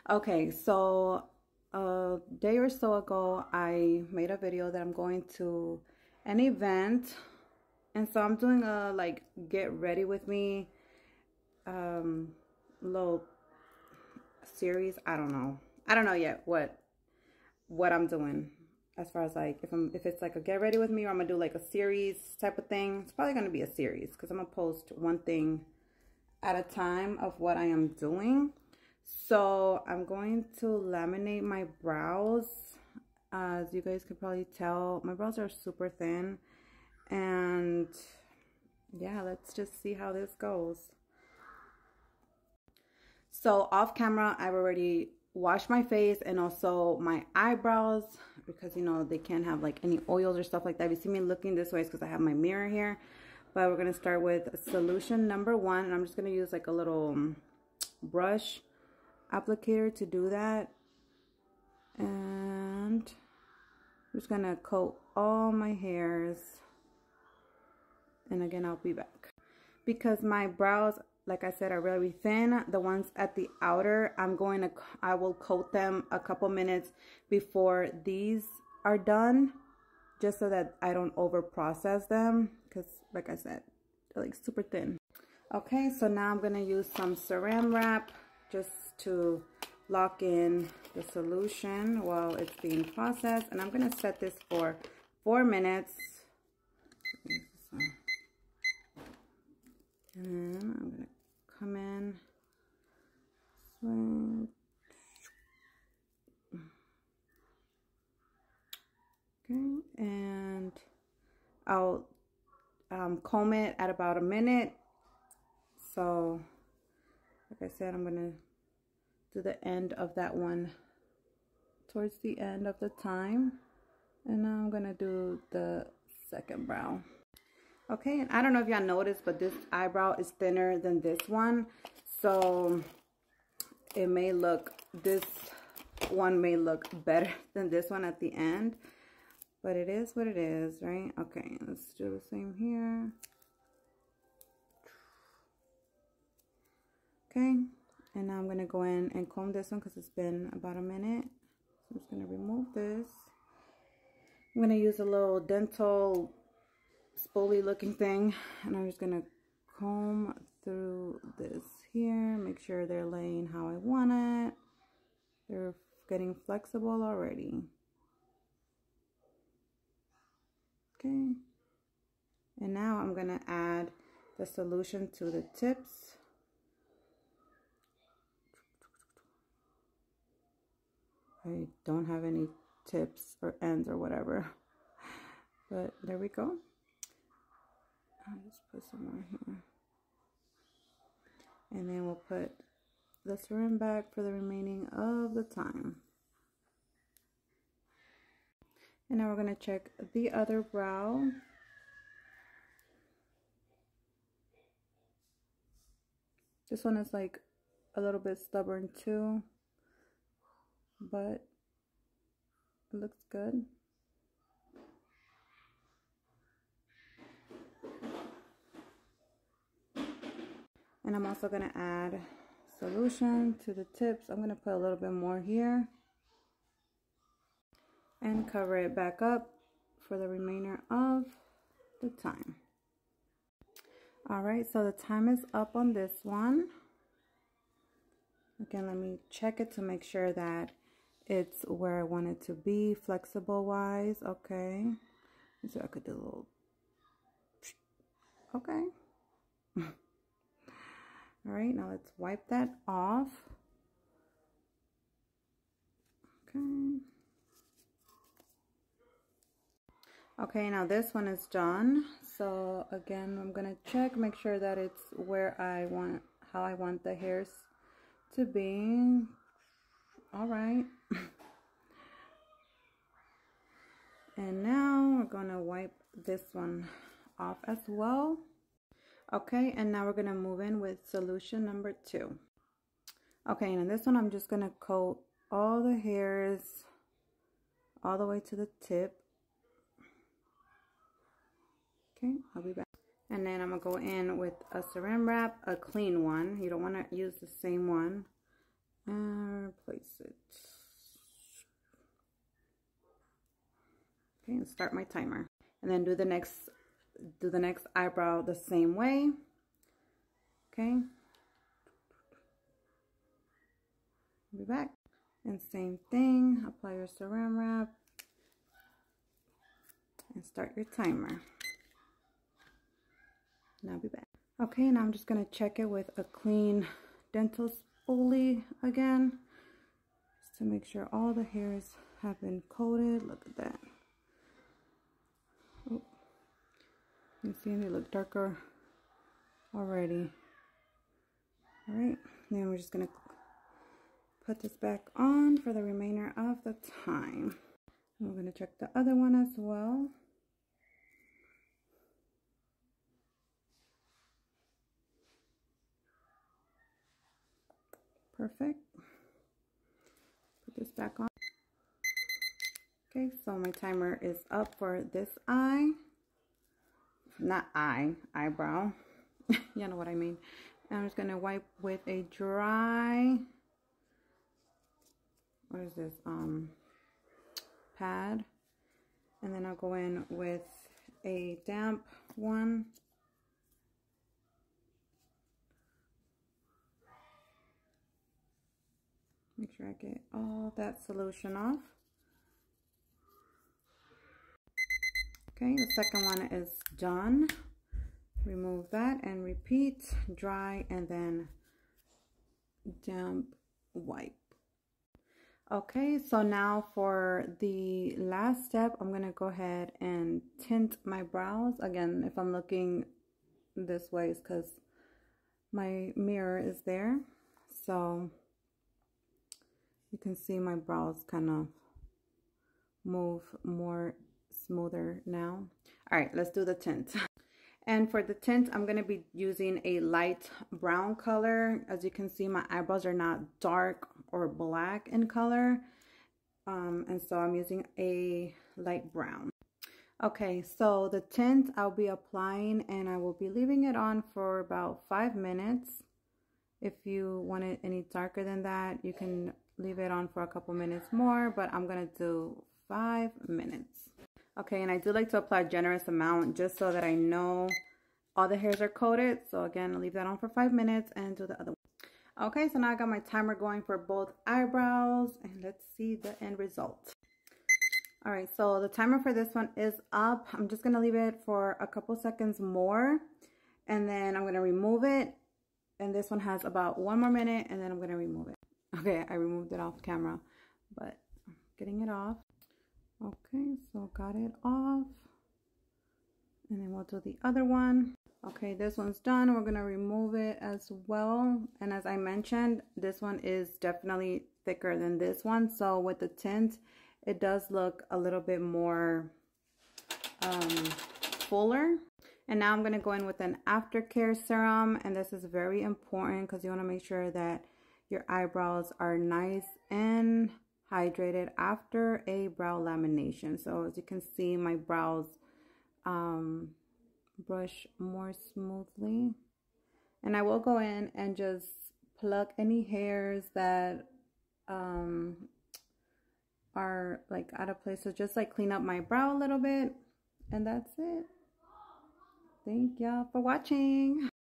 Okay, so a day or so ago, I made a video that I'm going to an event. And so I'm doing a like get ready with me little series. I don't know yet what I'm doing as far as like if it's like a get ready with me, or I'm gonna do like a series type of thing. It's probably gonna be a series because I'm gonna post one thing at a time of what I am doing. So I'm going to laminate my brows. As you guys can probably tell, my brows are super thin, and yeah, let's just see how this goes. So off camera, I've already washed my face and also my eyebrows, because you know they can't have like any oils or stuff like that. If you see me looking this way, it's because I have my mirror here. But we're gonna start with solution number 1, and I'm just gonna use like a little brush applicator to do that. And I'm just gonna coat all my hairs, and again I'll be back. Because my brows, like I said, are really thin, the ones at the outer, I will coat them a couple minutes before these are done, just so that I don't over process them, because like I said, they're like super thin. Okay, so now I'm gonna use some saran wrap just to lock in the solution while it's being processed, and I'm gonna set this for 4 minutes. And then I'm gonna come in, swing. Okay, and I'll comb it at about a minute. So, like I said, I'm gonna do the end of that one towards the end of the time, and now I'm gonna do the second brow. Okay, and I don't know if y'all noticed, but this eyebrow is thinner than this one, so it may look, this one may look better than this one at the end, but it is what it is, right? Okay, let's do the same here. Okay, and now I'm gonna go in and comb this one because it's been about a minute. So I'm just gonna remove this. I'm gonna use a little dental spoolie looking thing, and I'm just gonna comb through this here, make sure they're laying how I want it. They're getting flexible already. Okay, and now I'm gonna add the solution to the tips. I don't have any tips or ends or whatever, but there we go. I'll just put some more here. And then we'll put the saran back for the remaining of the time. And now we're going to check the other brow. This one is like a little bit stubborn too, but it looks good. And I'm also going to add solution to the tips. I'm going to put a little bit more here and cover it back up for the remainder of the time. All right, so the time is up on this one. Again, let me check it to make sure that it's where I want it to be, flexible wise. Okay, so I could do a little, okay. All right, now let's wipe that off. Okay. Okay, now this one is done. So again, I'm gonna check, make sure that it's where I want, how I want the hairs to be. All right. And now we're gonna wipe this one off as well. Okay, and now we're gonna move in with solution number 2. Okay, and in this one, I'm just gonna coat all the hairs all the way to the tip. Okay, I'll be back. And then I'm gonna go in with a saran wrap, a clean one. You don't wanna use the same one. place it. Okay, and start my timer. And then do the next eyebrow the same way. Okay. Be back. And same thing, apply your saran wrap and start your timer. Now be back. Okay, now I'm just gonna check it with a clean dental spoolie again, just to make sure all the hairs have been coated. Look at that. Oh, you see they look darker already. All right, then we're just gonna put this back on for the remainder of the time. And we're gonna check the other one as well. Perfect. Put this back on. Okay, so my timer is up for this eye. Not eye, eyebrow. You know what I mean. And I'm just gonna wipe with a dry, what is this, pad. And then I'll go in with a damp one. Make sure I get all that solution off. Okay, the second one is done. Remove that and repeat, dry, and then damp wipe. Okay, so now for the last step, I'm gonna go ahead and tint my brows. Again, if I'm looking this way, it's because my mirror is there. So you can see my brows kind of move more smoother now. All right, let's do the tint. And for the tint, I'm going to be using a light brown color. As you can see, my eyebrows are not dark or black in color. And so I'm using a light brown. Okay, so the tint I'll be applying, and I will be leaving it on for about 5 minutes. If you want it any darker than that, you can leave it on for a couple minutes more, but I'm gonna do 5 minutes. Okay, and I do like to apply a generous amount just so that I know all the hairs are coated. So again, I'll leave that on for 5 minutes and do the other one. Okay, so now I got my timer going for both eyebrows, and let's see the end result. All right, so the timer for this one is up. I'm just gonna leave it for a couple seconds more, and then I'm gonna remove it. And this one has about 1 more minute, and then I'm gonna remove it. Okay, I removed it off camera, but I'm getting it off. Okay, so got it off. And then we'll do the other one. Okay, this one's done. We're gonna remove it as well. And as I mentioned, this one is definitely thicker than this one. So with the tint, it does look a little bit more fuller. And now I'm going to go in with an aftercare serum, and this is very important because you want to make sure that your eyebrows are nice and hydrated after a brow lamination. So as you can see, my brows brush more smoothly, and I will go in and just pluck any hairs that are like out of place. So just like clean up my brow a little bit, and that's it. Thank y'all for watching.